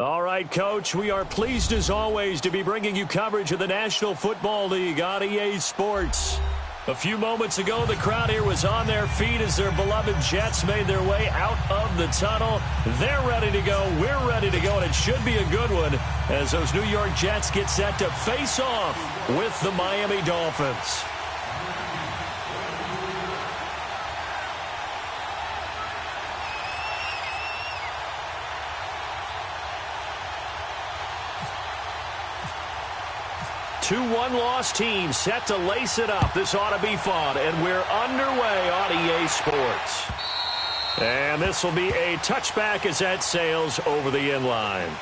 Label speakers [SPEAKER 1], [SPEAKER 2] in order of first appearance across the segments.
[SPEAKER 1] All right, Coach, we are pleased as always to be bringing you coverage of the National Football League on EA Sports. A few moments ago, the crowd here was on their feet as their beloved Jets made their way out of the tunnel. They're ready to go. We're ready to go, and it should be a good one as those New York Jets get set to face off with the Miami Dolphins. Two one-loss teams set to lace it up. This ought to be fun, and we're underway on EA Sports. And this will be a touchback as that sails over the inline.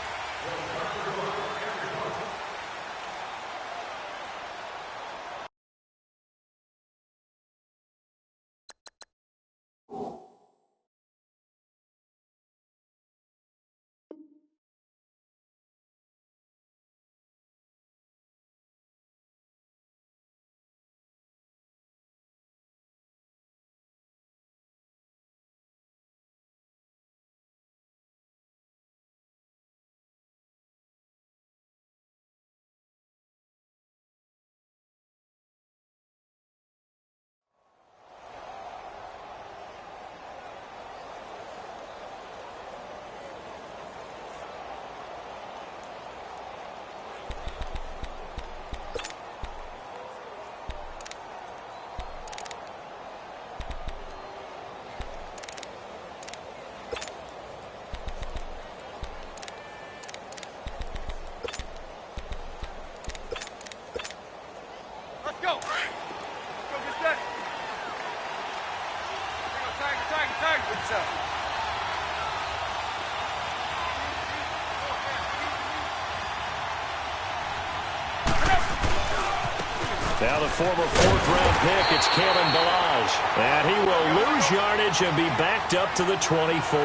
[SPEAKER 1] Now the former fourth-round pick, it's Kalen Ballage. And he will lose yardage and be backed up to the 24.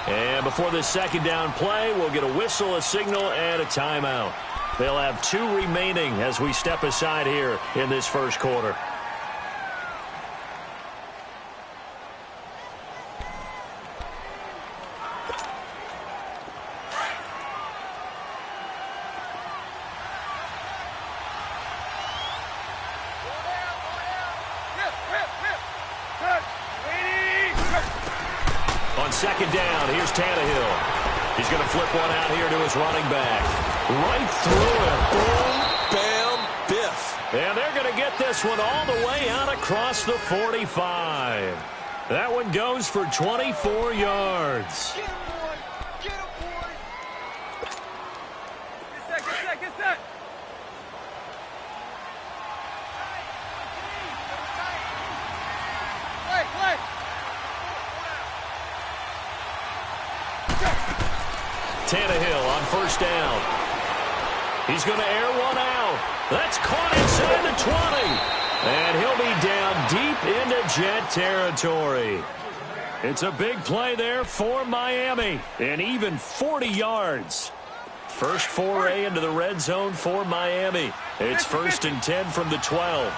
[SPEAKER 1] And before this second down play, we'll get a whistle, a signal, and a timeout. They'll have two remaining as we step aside here in this first quarter. Second down, here's Tannehill. He's going to flip one out here to his running back. Right through it. Boom, bam, biff. And they're going to get this one all the way out across the 45. That one goes for 24 yards.
[SPEAKER 2] Get him, boy. Get him, boy. Get set. Play.
[SPEAKER 1] Tannehill on first down. He's going to air one out. That's caught inside the 20. And he'll be down deep into Jet territory. It's a big play there for Miami. And even 40 yards. First foray into the red zone for Miami. It's 1st and 10 from the 12.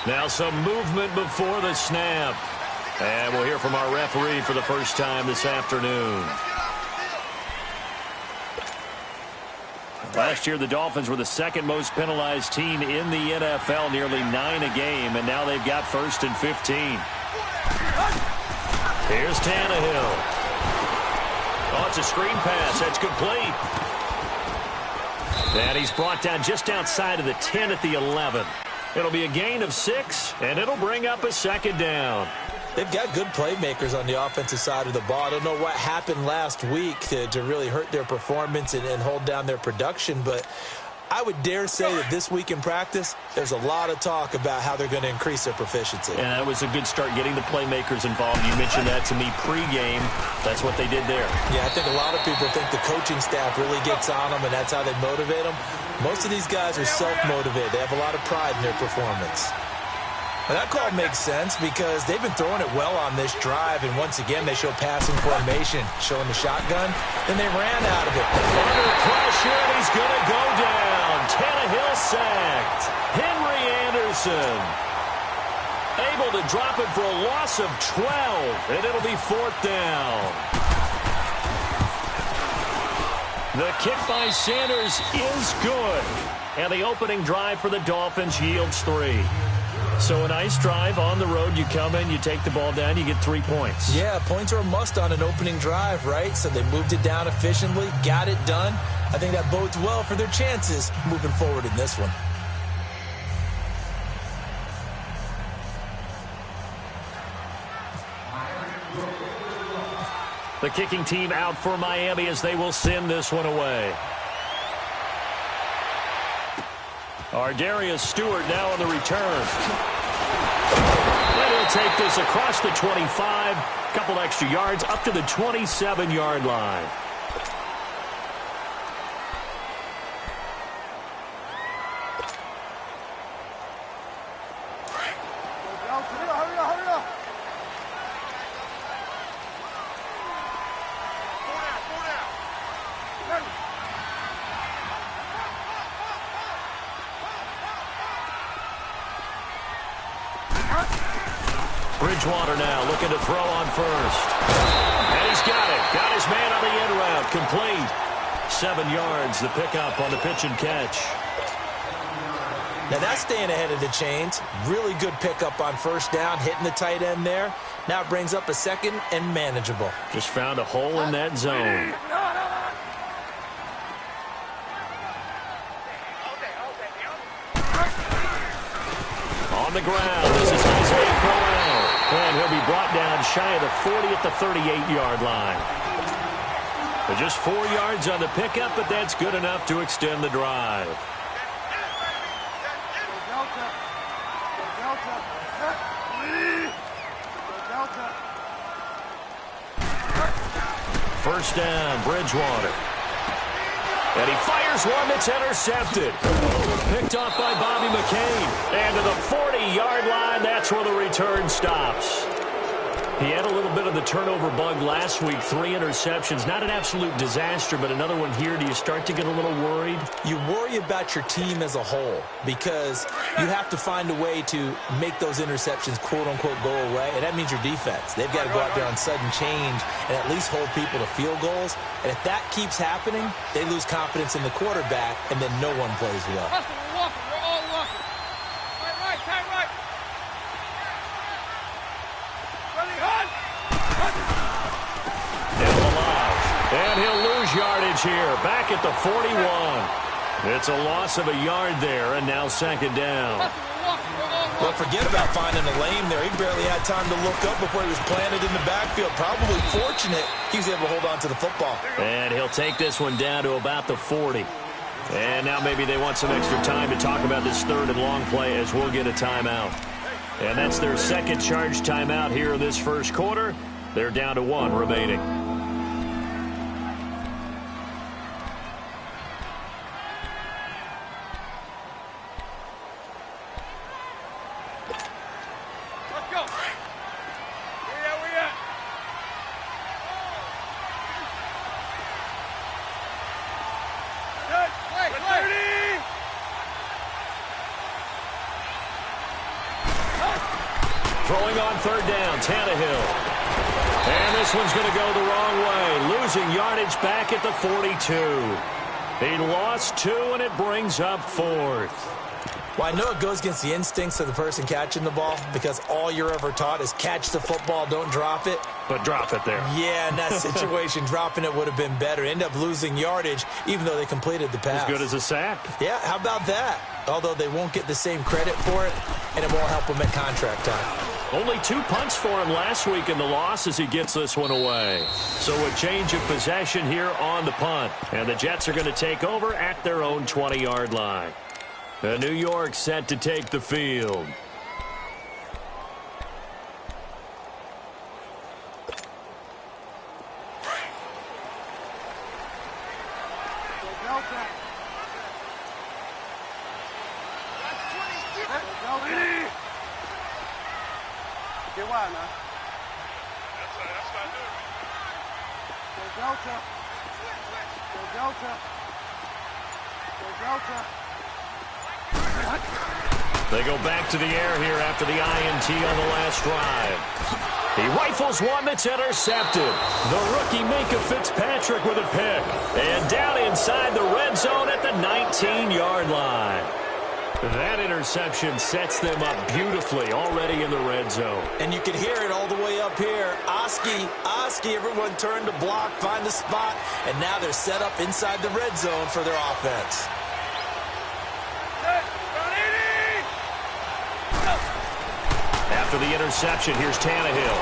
[SPEAKER 1] Now some movement before the snap. And we'll hear from our referee for the first time this afternoon. Last year, the Dolphins were the second most penalized team in the NFL, nearly 9 a game, and now they've got 1st and 15. Here's Tannehill. Oh, it's a screen pass. That's complete. And he's brought down just outside of the 10 at the 11. It'll be a gain of 6, and it'll bring up a second down.
[SPEAKER 3] They've got good playmakers on the offensive side of the ball. I don't know what happened last week to really hurt their performance and hold down their production, but I would dare say that this week in practice, there's a lot of talk about how they're going to increase their proficiency.
[SPEAKER 1] And that was a good start, getting the playmakers involved. You mentioned that to me pregame. That's what they did there.
[SPEAKER 3] Yeah, I think a lot of people think the coaching staff really gets on them, and that's how they motivate them. Most of these guys are self-motivated. They have a lot of pride in their performance. And that call makes sense because they've been throwing it well on this drive, and once again they show passing formation, showing the shotgun, then they ran out of it.
[SPEAKER 1] Under pressure, and he's going to go down. Tannehill sacked. Henry Anderson. Able to drop it for a loss of 12, and it'll be 4th down. The kick by Sanders is good, and the opening drive for the Dolphins yields 3. So a nice drive on the road. You come in, you take the ball down, you get 3 points.
[SPEAKER 3] Yeah, points are a must on an opening drive, right? So they moved it down efficiently, got it done. I think that bodes well for their chances moving forward in this one.
[SPEAKER 1] The kicking team out for Miami as they will send this one away. Darius Stewart now on the return. And he'll take this across the 25. Couple extra yards up to the 27-yard line. Bridgewater now looking to throw on first. And he's got it. Got his man on the end route. Complete. 7 yards, the pickup on the pitch and catch.
[SPEAKER 3] Now that's staying ahead of the chains. Really good pickup on first down, hitting the tight end there. Now it brings up a second and manageable.
[SPEAKER 1] Just found a hole in that zone. On the ground, this is Isaiah Crowell. And he'll be brought down shy of the 40 at the 38-yard line. But just 4 yards on the pickup, but that's good enough to extend the drive. First down, Bridgewater. And he fires one that's intercepted. Picked off by Bobby McCain. And to the 40-yard line, that's where the return stops. He had a little bit of the turnover bug last week. 3 interceptions. Not an absolute disaster, but another one here. Do you start to get a little worried?
[SPEAKER 3] You worry about your team as a whole because you have to find a way to make those interceptions, quote-unquote, go away. And that means your defense. They've got to go out there on sudden change and at least hold people to field goals. And if that keeps happening, they lose confidence in the quarterback, and then no one plays well.
[SPEAKER 2] We're walking. We're all walking. Right, tight right.
[SPEAKER 1] And he'll lose yardage here. Back at the 41. It's a loss of a yard there, and now second down.
[SPEAKER 3] Well, forget about finding a lane there. He barely had time to look up before he was planted in the backfield. Probably fortunate he was able to hold on to the football.
[SPEAKER 1] And he'll take this one down to about the 40. And now maybe they want some extra time to talk about this third and long play as we'll get a timeout. And that's their second charge timeout here in this first quarter. They're down to 1 remaining. Throwing on third down, Tannehill. And this one's going to go the wrong way. Losing yardage back at the 42. He lost 2, and it brings up 4th.
[SPEAKER 3] Well, I know it goes against the instincts of the person catching the ball because all you're ever taught is catch the football, don't drop it.
[SPEAKER 1] But drop it there.
[SPEAKER 3] Yeah, in that situation, dropping it would have been better. End up losing yardage, even though they completed the pass.
[SPEAKER 1] As good as a sack.
[SPEAKER 3] Yeah, how about that? Although they won't get the same credit for it, and it won't help them at contract time.
[SPEAKER 1] Only 2 punts for him last week in the loss as he gets this one away. So a change of possession here on the punt. And the Jets are going to take over at their own 20-yard line. New York set to take the field. They go back to the air here after the INT on the last drive. He rifles one that's intercepted. The rookie Minka Fitzpatrick with a pick. And down inside the red zone at the 19-yard line. That interception sets them up beautifully already in the red zone.
[SPEAKER 3] And you can hear it all the way up here. Oski, everyone turned to block, find the spot, and now they're set up inside the red zone for their offense.
[SPEAKER 1] After the interception, here's Tannehill.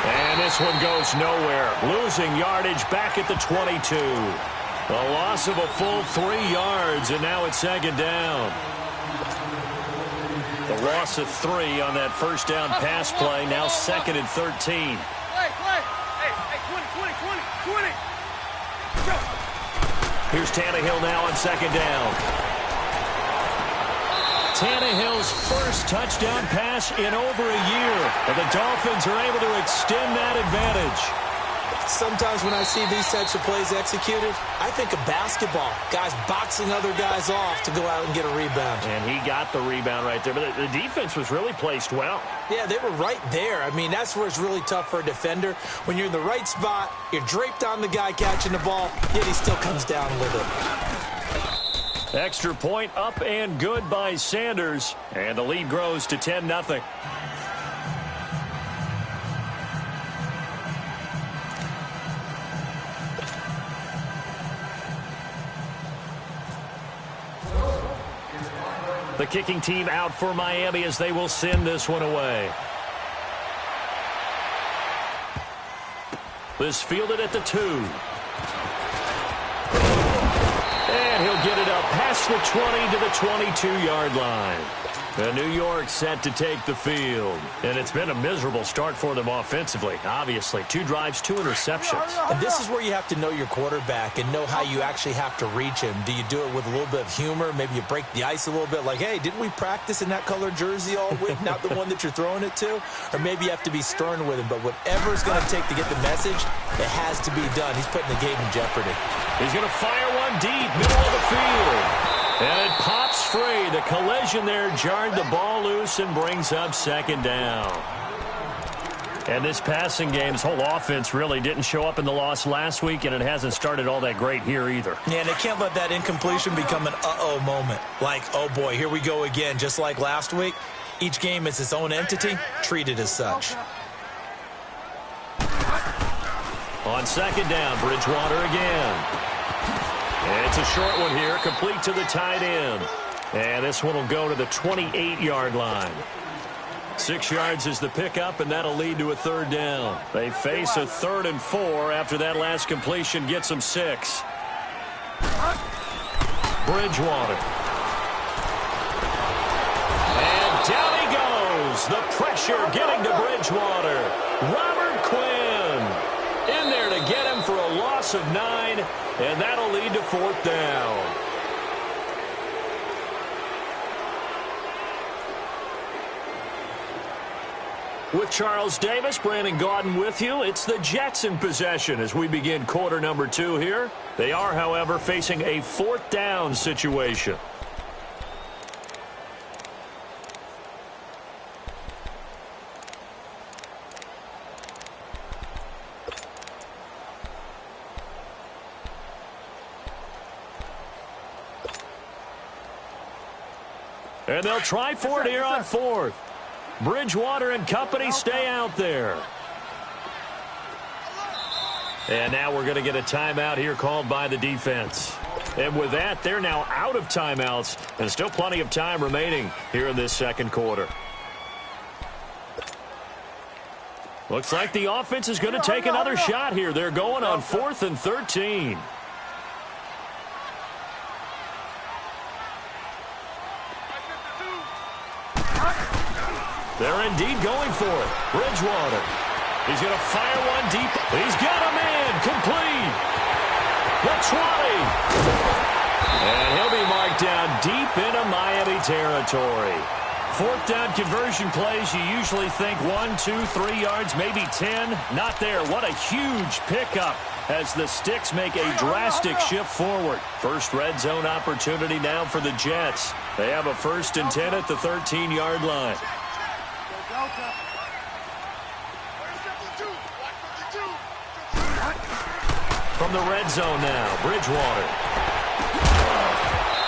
[SPEAKER 1] And this one goes nowhere. Losing yardage back at the 22. A loss of a full 3 yards, and now it's second down. The loss of 3 on that first down pass play, now second and 13.
[SPEAKER 2] Play. Hey, 20. Go.
[SPEAKER 1] Here's Tannehill now on second down. Tannehill's first touchdown pass in over a year. And the Dolphins are able to extend that advantage.
[SPEAKER 3] Sometimes when I see these types of plays executed, I think of basketball. Guys boxing other guys off to go out and get a rebound.
[SPEAKER 1] And he got the rebound right there. But the defense was really placed well.
[SPEAKER 3] Yeah, they were right there. I mean, that's where it's really tough for a defender. When you're in the right spot, you're draped on the guy catching the ball, yet he still comes down with it.
[SPEAKER 1] Extra point up and good by Sanders. And the lead grows to 10-0. The kicking team out for Miami as they will send this one away. This fielded at the 2. And he'll get it up past the 20 to the 22-yard line. And New York set to take the field. And it's been a miserable start for them offensively, obviously. 2 drives, 2 interceptions.
[SPEAKER 3] And this is where you have to know your quarterback and know how you actually have to reach him. Do you do it with a little bit of humor? Maybe you break the ice a little bit like, hey, didn't we practice in that color jersey all week, not the one that you're throwing it to? Or maybe you have to be stern with him. But whatever it's going to take to get the message, it has to be done. He's putting the game in jeopardy.
[SPEAKER 1] He's going to fire one deep, middle of the field. And it pops free. The collision there jarred the ball loose and brings up second down. And this passing game's whole offense really didn't show up in the loss last week, and it hasn't started all that great here either.
[SPEAKER 3] Yeah, and they can't let that incompletion become an uh-oh moment. Like, oh boy, here we go again, just like last week. Each game is its own entity, treated as such.
[SPEAKER 1] On second down, Bridgewater again. And it's a short one here, complete to the tight end. And this one will go to the 28-yard line. 6 yards is the pickup, and that'll lead to a third down. They face a 3rd and 4 after that last completion gets them 6. Bridgewater. And down he goes. The pressure getting to Bridgewater. Robert Quinn in there to get him for a loss of 9. And that'll lead to 4th down. With Charles Davis, Brandon Gaudin with you. It's the Jets in possession as we begin quarter number 2 here. They are, however, facing a 4th down situation. And they'll try for it here on 4th. Bridgewater and company stay out there. And now we're going to get a timeout here called by the defense. And with that, they're now out of timeouts. And still plenty of time remaining here in this second quarter. Looks like the offense is going to take another shot here. They're going on 4th and 13. They're indeed going for it. Bridgewater. He's going to fire one deep. He's got a man. Complete. The 20. And he'll be marked down deep into Miami territory. fourth down conversion plays, you usually think 1, 2, 3 yards, maybe 10. Not there. What a huge pickup as the Sticks make a drastic shift forward. First red zone opportunity now for the Jets. They have a 1st and 10 at the 13-yard line. From the red zone now, Bridgewater.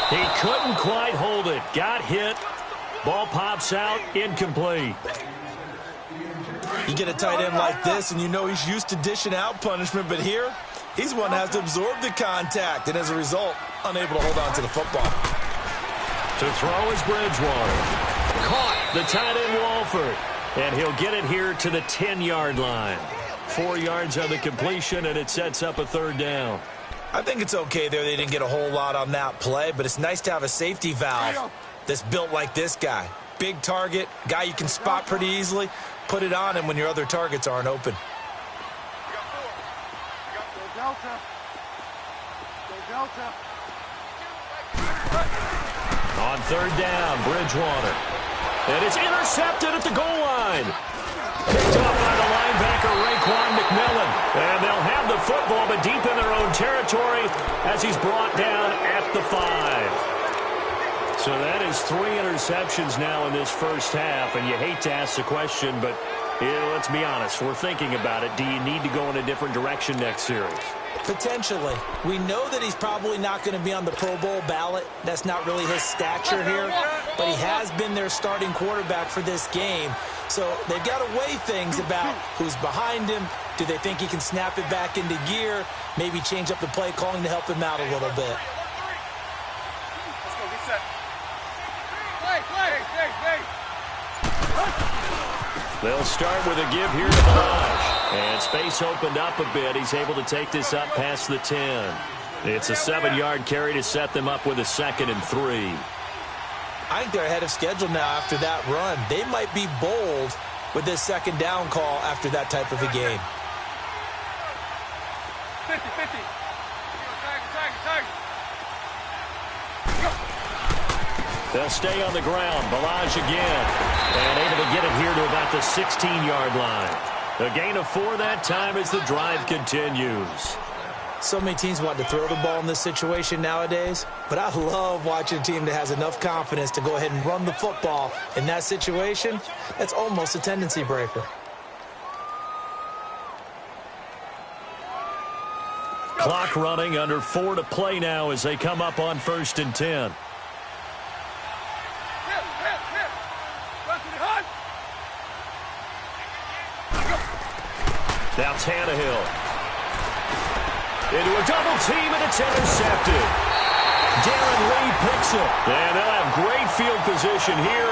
[SPEAKER 1] He couldn't quite hold it. Got hit. Ball pops out, incomplete.
[SPEAKER 3] You get a tight end like this, and you know he's used to dishing out punishment, but here, he's the one that has to absorb the contact, and as a result, unable to hold on to the football.
[SPEAKER 1] To throw is Bridgewater. Caught the tight end Walford, and he'll get it here to the 10-yard line. 4 yards on the completion, and it sets up a 3rd down.
[SPEAKER 3] I think it's okay there. They didn't get a whole lot on that play, but it's nice to have a safety valve that's built like this guy. Big target, guy you can spot pretty easily. Put it on him when your other targets aren't open.
[SPEAKER 1] On 3rd down, Bridgewater. And it's intercepted at the goal line. Picked off by the linebacker, Raekwon McMillan. And they'll have the football, but deep in their own territory as he's brought down at the 5. So that is 3 interceptions now in this first half, and you hate to ask the question, but let's be honest, we're thinking about it. Do you need to go in a different direction next series?
[SPEAKER 3] Potentially. We know that he's probably not going to be on the Pro Bowl ballot. That's not really his stature here, but he has been their starting quarterback for this game. So they've got to weigh things about who's behind him. Do they think he can snap it back into gear? Maybe change up the play calling to help him out a little bit.
[SPEAKER 1] They'll start with a give here to Balaj. And space opened up a bit. He's able to take this up past the 10. It's a 7-yard carry to set them up with a 2nd and 3.
[SPEAKER 3] I think they're ahead of schedule now after that run. They might be bold with this 2nd down call after that type of a game.
[SPEAKER 2] 50-50.
[SPEAKER 1] They'll stay on the ground. Balaj again. And able to get it here to about the 16-yard line. A gain of 4 that time as the drive continues.
[SPEAKER 3] So many teams want to throw the ball in this situation nowadays, but I love watching a team that has enough confidence to go ahead and run the football. In that situation, that's almost a tendency breaker.
[SPEAKER 1] Clock running, under 4 to play now as they come up on 1st and 10. Now Tannehill. Into a double team, and it's intercepted. Darren Lee picks it. And they'll have great field position here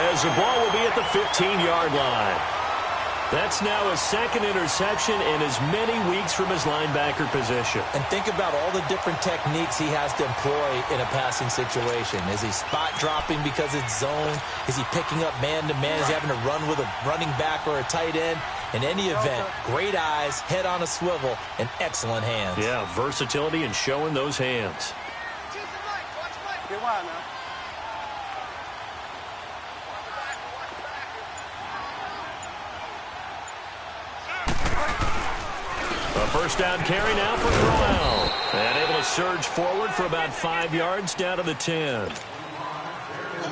[SPEAKER 1] as the ball will be at the 15-yard line. That's now his 2nd interception in as many weeks from his linebacker position.
[SPEAKER 3] And think about all the different techniques he has to employ in a passing situation. Is he spot dropping because it's zone? Is he picking up man-to-man? Is he having to run with a running back or a tight end? In any event, great eyes, head on a swivel, and excellent hands.
[SPEAKER 1] Yeah, versatility and showing those hands. A 1st down carry now for Crowell. And able to surge forward for about 5 yards down to the 10.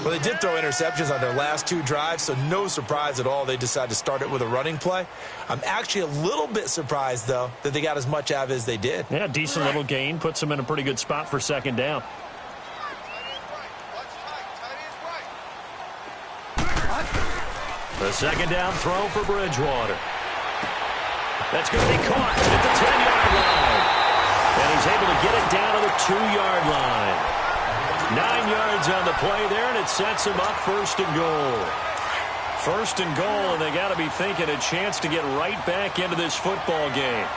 [SPEAKER 3] Well, they did throw interceptions on their last 2 drives, so no surprise at all they decided to start it with a running play. I'm actually a little bit surprised, though, that they got as much out of it as they did.
[SPEAKER 1] Yeah, decent little gain. Puts them in a pretty good spot for 2nd down. The 2nd down throw for Bridgewater. That's going to be caught at the 10-yard line. And he's able to get it down to the 2-yard line. 9 yards on the play there, and it sets him up 1st and goal. 1st and goal, and they got to be thinking a chance to get right back into this football game.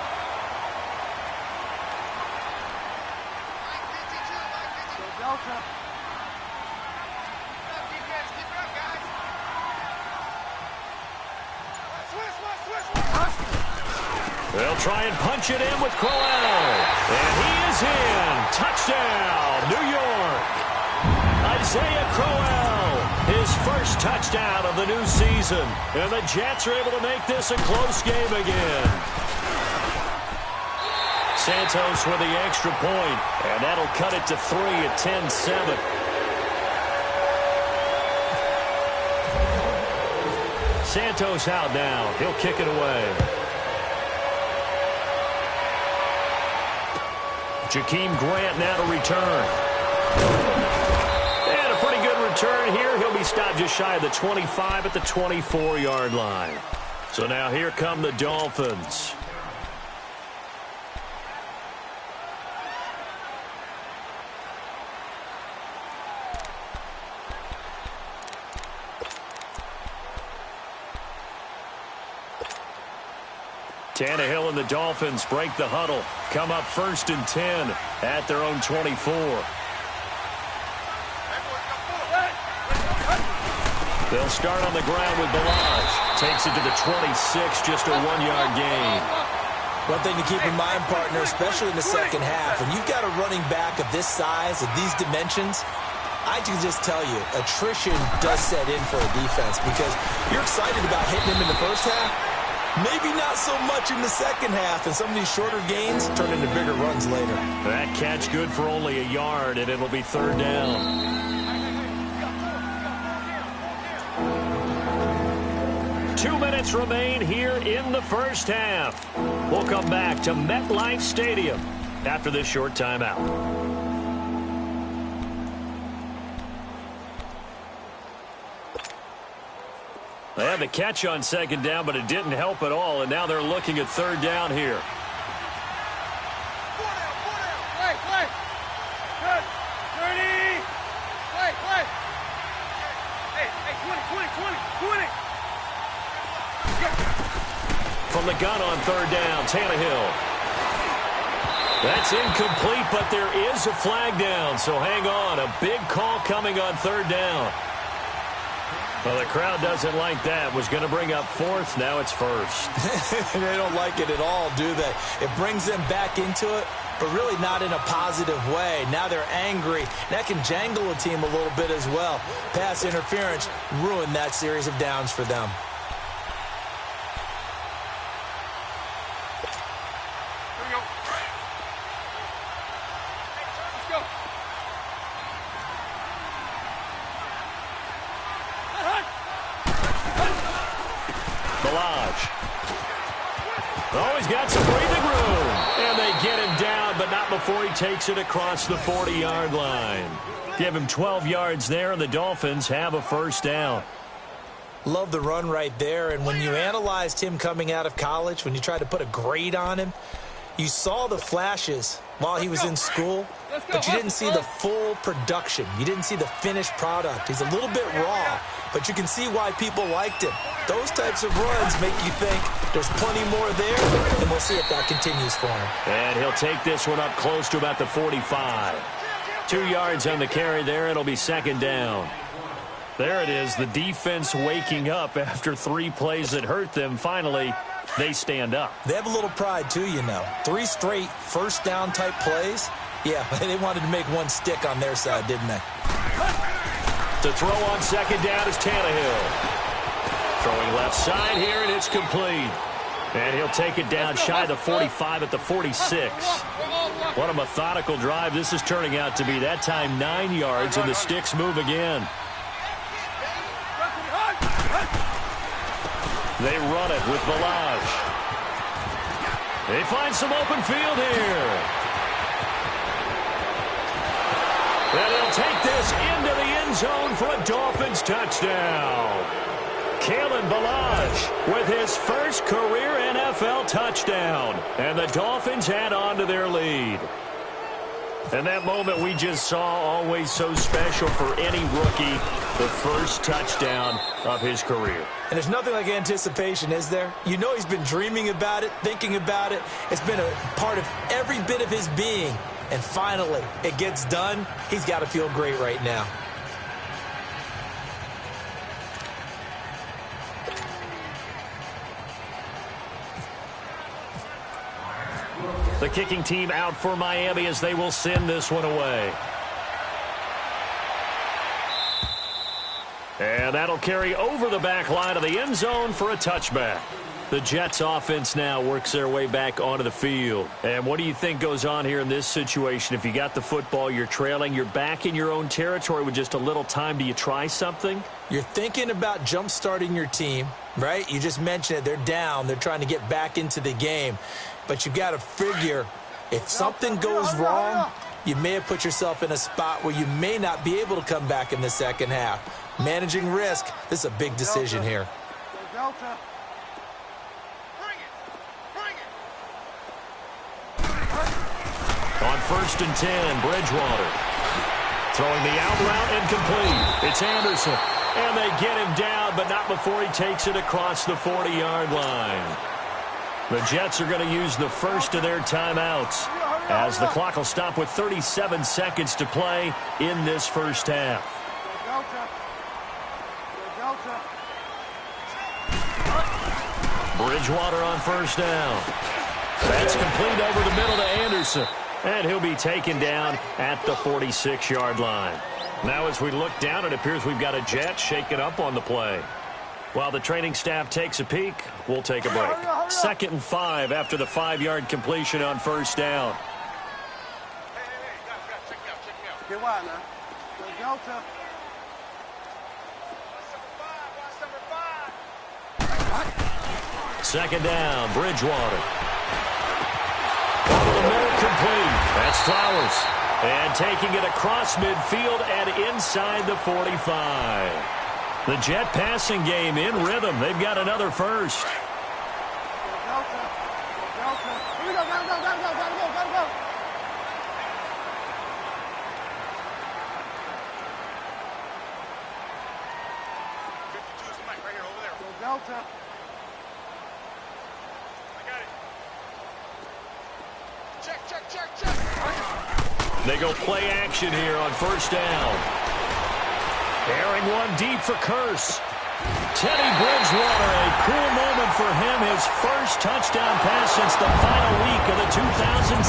[SPEAKER 1] They'll try and punch it in with Crowell. And he is in. Touchdown, New York. Isaiah Crowell, his first touchdown of the new season. And the Jets are able to make this a close game again. Santos with the extra point, and that'll cut it to 3 at 10-7. Santos out now. He'll kick it away. Jakeem Grant now to return. And a pretty good return here. He'll be stopped just shy of the 25 at the 24-yard line. So now here come the Dolphins. Tannehill and the Dolphins break the huddle. Come up 1st and 10 at their own 24. They'll start on the ground with Balaj. Takes it to the 26, just a 1-yard gain.
[SPEAKER 3] One thing to keep in mind, partner, especially in the second half, when you've got a running back of this size, of these dimensions, I can just tell you, attrition does set in for a defense because you're excited about hitting him in the first half. Maybe not so much in the second half, and some of these shorter gains turn into bigger runs later.
[SPEAKER 1] That catch good for only a yard, and it'll be 3rd down. Two minutes remain here in the first half. We'll come back to MetLife Stadium after this short timeout. They had the catch on 2nd down, but it didn't help at all, and now they're looking at 3rd down here.
[SPEAKER 2] Play. Good. 30. Play. Hey, 20.
[SPEAKER 1] From the gun on 3rd down, Tannehill. That's incomplete, but there is a flag down, so hang on. A big call coming on 3rd down. Well, the crowd doesn't like that. Was going to bring up 4th. Now it's 1st.
[SPEAKER 3] They don't like it at all, do they? It brings them back into it, but really not in a positive way. Now they're angry. That can jangle a team a little bit as well. Pass interference ruined that series of downs for them.
[SPEAKER 2] Here we go. Let's go.
[SPEAKER 1] Balaj. Oh, he's got some breathing room. And they get him down, but not before he takes it across the 40-yard line. Give him 12 yards there, and the Dolphins have a 1st down.
[SPEAKER 3] Love the run right there, and when you analyzed him coming out of college, when you tried to put a grade on him, you saw the flashes while he was in school, but you didn't see the full production. You didn't see the finished product. He's a little bit raw, but you can see why people liked him. Those types of runs make you think there's plenty more there, and we'll see if that continues for him.
[SPEAKER 1] And he'll take this one up close to about the 45. 2 yards on the carry there. It'll be 2nd down. There it is, the defense waking up after 3 plays that hurt them. Finally, they stand up.
[SPEAKER 3] They have a little pride, too, you know. 3 straight first-down type plays. Yeah, they wanted to make one stick on their side, didn't they?
[SPEAKER 1] To throw on 2nd down is Tannehill. Throwing left side here, and it's complete. And he'll take it down shy of the 45 at the 46. What a methodical drive this is turning out to be. That time 9 yards, and the sticks move again. They run it with Balaj. They find some open field here. And they'll take this into the end zone for a Dolphins touchdown. Kalen Balaj with his first career NFL touchdown. And the Dolphins add on to their lead. And that moment we just saw, always so special for any rookie, the first touchdown of his career.
[SPEAKER 3] And there's nothing like anticipation, is there? You know he's been dreaming about it, thinking about it. It's been a part of every bit of his being. And finally, it gets done. He's got to feel great right now.
[SPEAKER 1] The kicking team out for Miami as they will send this one away. And And that'll carry over the back line of the end zone for a touchback. The Jets offense now works their way back onto the field. And what do you think goes on here in this situation? If you got the football, you're trailing, you're back in your own territory with just a little time. Do you try something?
[SPEAKER 3] You're thinking about jump-starting your team, right? You just mentioned it. They're down. They're trying to get back into the game. But you've got to figure if something goes wrong, you may have put yourself in a spot where you may not be able to come back in the second half. Managing risk, this is a big decision here.
[SPEAKER 2] Delta.
[SPEAKER 1] On 1st and 10, Bridgewater. Throwing the out route incomplete. It's Anderson. And they get him down, but not before he takes it across the 40-yard line. The Jets are going to use the first of their timeouts, as the clock will stop with 37 seconds to play in this first half. Bridgewater on 1st down. That's complete over the middle to Anderson. And he'll be taken down at the 46-yard line. Now as we look down, it appears we've got a Jet shaken up on the play. While the training staff takes a peek, we'll take a break. 2nd and 5 after the 5-yard completion on 1st down.
[SPEAKER 2] Check me out. Delta.
[SPEAKER 1] Second down, Bridgewater. Over the middle, complete. That's Flowers. And taking it across midfield and inside the 45. The Jet passing game in rhythm. They've got another first.
[SPEAKER 2] Delta. Here we go. Gotta go. 52's the mic right here, over there. Delta. Check.
[SPEAKER 1] They go play action here on 1st down. Airing one deep for Curse. Teddy Bridgewater, a cool moment for him. His first touchdown pass since the final week of the 2016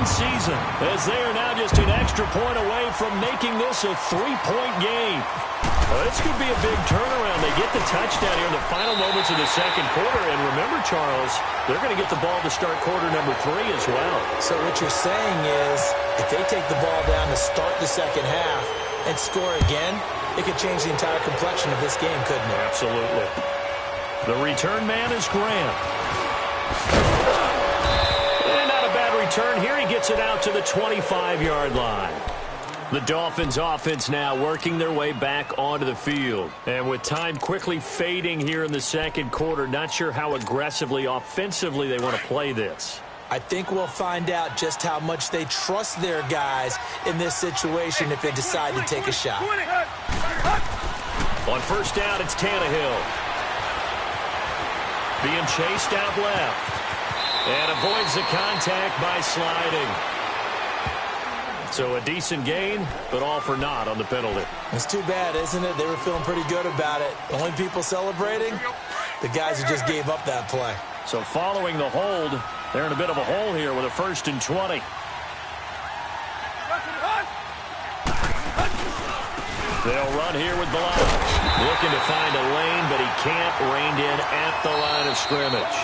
[SPEAKER 1] season. As they are now just an extra point away from making this a 3-point game. Well, this could be a big turnaround. They get the touchdown here in the final moments of the second quarter. And remember, Charles, they're going to get the ball to start quarter number 3 as well. So what you're saying is if they take the ball down to start the second half and score again, it could change the entire complexion of this game, couldn't it? Absolutely. The return man is Grant. And not a bad return here. He gets it out to the 25-yard line. The Dolphins offense now working their way back onto the field. And with time quickly fading here in the second quarter, not sure how aggressively, offensively they want to play this.
[SPEAKER 3] I think we'll find out just how much they trust their guys in this situation if they decide to take a shot.
[SPEAKER 1] On 1st down, it's Tannehill. Being chased out left. And avoids the contact by sliding. So a decent gain, but all for naught on the penalty.
[SPEAKER 3] It's too bad, isn't it? They were feeling pretty good about it. The only people celebrating, the guys who just gave up that play.
[SPEAKER 1] So following the hold, they're in a bit of a hole here with a 1st and 20. They'll run here with Blanche. Looking to find a lane, but he can't. Reined in at the line of scrimmage.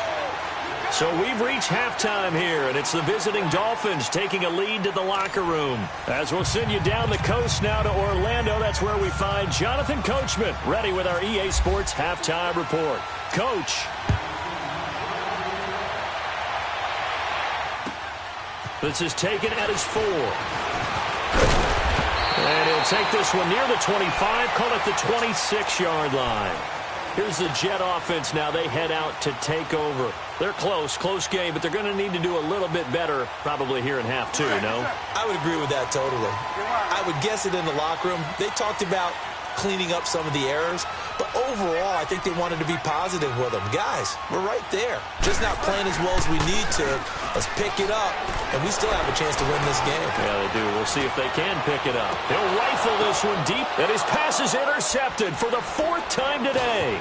[SPEAKER 1] So we've reached halftime here, and it's the visiting Dolphins taking a lead to the locker room. As we'll send you down the coast now to Orlando, that's where we find Jonathan Coachman, ready with our EA Sports halftime report. Coach. This is taken at his 4. And he'll take this one near the 25, call it the 26-yard line. Here's the Jet offense now. They head out to take over. They're close game, but they're going to need to do a little bit better probably here in half 2, no?
[SPEAKER 3] I would agree with that totally. I would guess it in the locker room. They talked about cleaning up some of the errors, but overall, I think they wanted to be positive with them. Guys, we're right there. Just not playing as well as we need to. Let's pick it up, and we still have a chance to win this game.
[SPEAKER 1] Yeah, they do. We'll see if they can pick it up. He'll rifle this one deep, and his pass is intercepted for the 4th time today.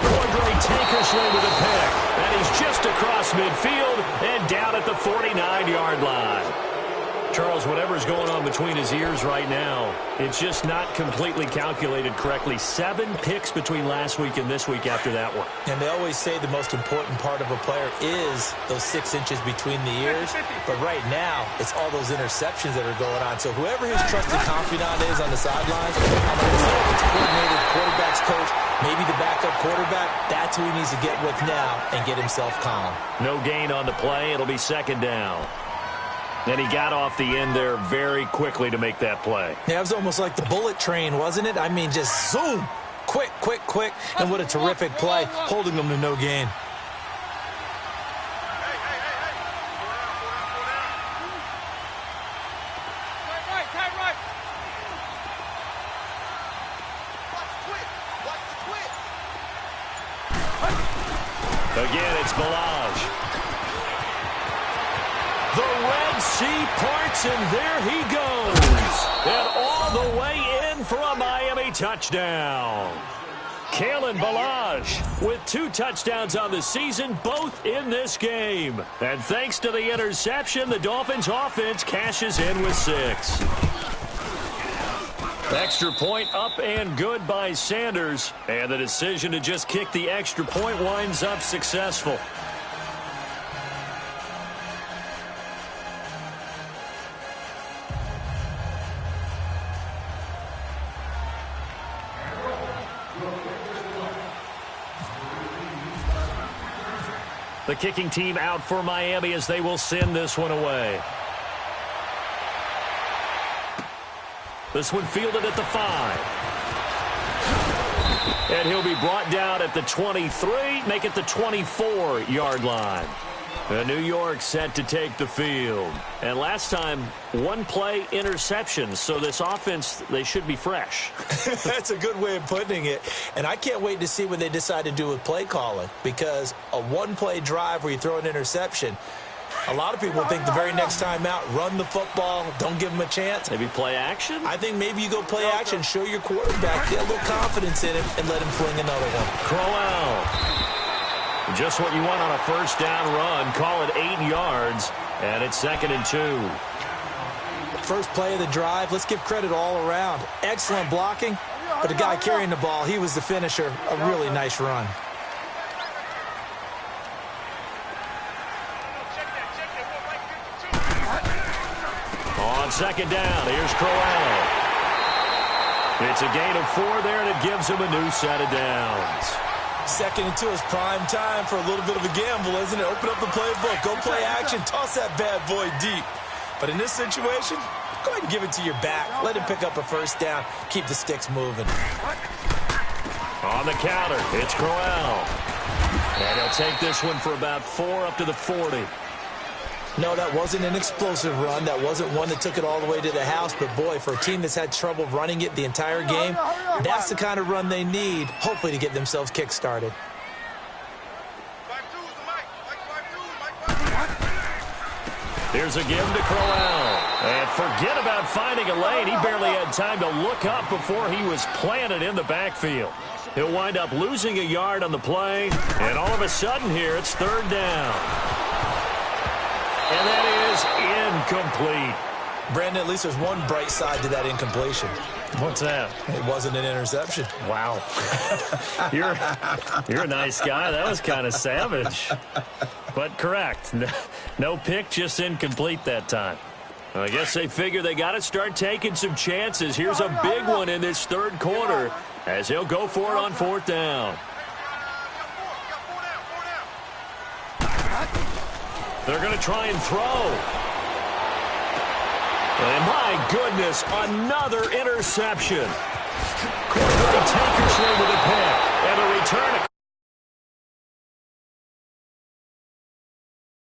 [SPEAKER 1] Andre Tankersley with a pick, and he's just across midfield and down at the 49-yard line. Charles, whatever's going on between his ears right now, it's just not completely calculated correctly. 7 picks between last week and this week after that one.
[SPEAKER 3] And they always say the most important part of a player is those 6 inches between the ears. But right now, it's all those interceptions that are going on. So whoever his trusted confidant is on the sidelines, I'm going to say if it's coordinated, quarterback's coach, maybe the backup quarterback, that's who he needs to get with now and get himself calm.
[SPEAKER 1] No gain on the play. It'll be 2nd down. And he got off the end there very quickly to make that play.
[SPEAKER 3] Yeah, it was almost like the bullet train, wasn't it? I mean, just zoom. Quick, quick, quick. And what a terrific play, holding them to no gain.
[SPEAKER 1] Again, it's Balaj. The Red Sea parts, and there he goes. And all the way in for a Miami touchdown. Kalen Balaj with 2 touchdowns on the season, both in this game. And thanks to the interception, the Dolphins offense cashes in with 6. Extra point up and good by Sanders. And the decision to just kick the extra point winds up successful. The kicking team out for Miami as they will send this one away. This one fielded at the 5. And he'll be brought down at the 23, make it the 24-yard line. New York set to take the field. And last time, 1-play interception. So this offense, they should be fresh.
[SPEAKER 3] That's a good way of putting it. And I can't wait to see what they decide to do with play calling. Because a 1-play drive where you throw an interception, a lot of people think the very next time out, run the football, don't give them a chance.
[SPEAKER 1] Maybe play action?
[SPEAKER 3] I think maybe you go play action, show your quarterback, get a little confidence in him, and let him fling another one.
[SPEAKER 1] Crowell. Just what you want on a first down run. Call it 8 yards, and it's 2nd and 2.
[SPEAKER 3] First play of the drive, let's give credit all around. Excellent blocking, but the guy carrying the ball, he was the finisher. A really nice run.
[SPEAKER 1] On 2nd down, here's Crowell. It's a gain of 4 there, and it gives him a new set of downs.
[SPEAKER 3] 2nd and 2 is prime time for a little bit of a gamble, isn't it? Open up the playbook, go play action, toss that bad boy deep. But in this situation, go ahead and give it to your back. Let him pick up a first down. Keep the sticks moving.
[SPEAKER 1] On the counter, it's Crowell. And he'll take this one for about 4 up to the 40.
[SPEAKER 3] No, that wasn't an explosive run. That wasn't one that took it all the way to the house. But, boy, for a team that's had trouble running it the entire game, that's the kind of run they need, hopefully, to get themselves kick-started.
[SPEAKER 1] Here's a give to Crowell. And forget about finding a lane. He barely had time to look up before he was planted in the backfield. He'll wind up losing a yard on the play. And all of a sudden here, it's 3rd down. And that is incomplete.
[SPEAKER 3] Brandon, at least there's one bright side to that incompletion.
[SPEAKER 1] What's that?
[SPEAKER 3] It wasn't an interception.
[SPEAKER 1] Wow. You're a nice guy. That was kind of savage. But correct. No pick, just incomplete that time. I guess they figure they got to start taking some chances. Here's a big one in this 3rd quarter as he'll go for it on 4th down. They're going to try and throw. And my goodness, another interception. Cordray Tankersley with a pick. And the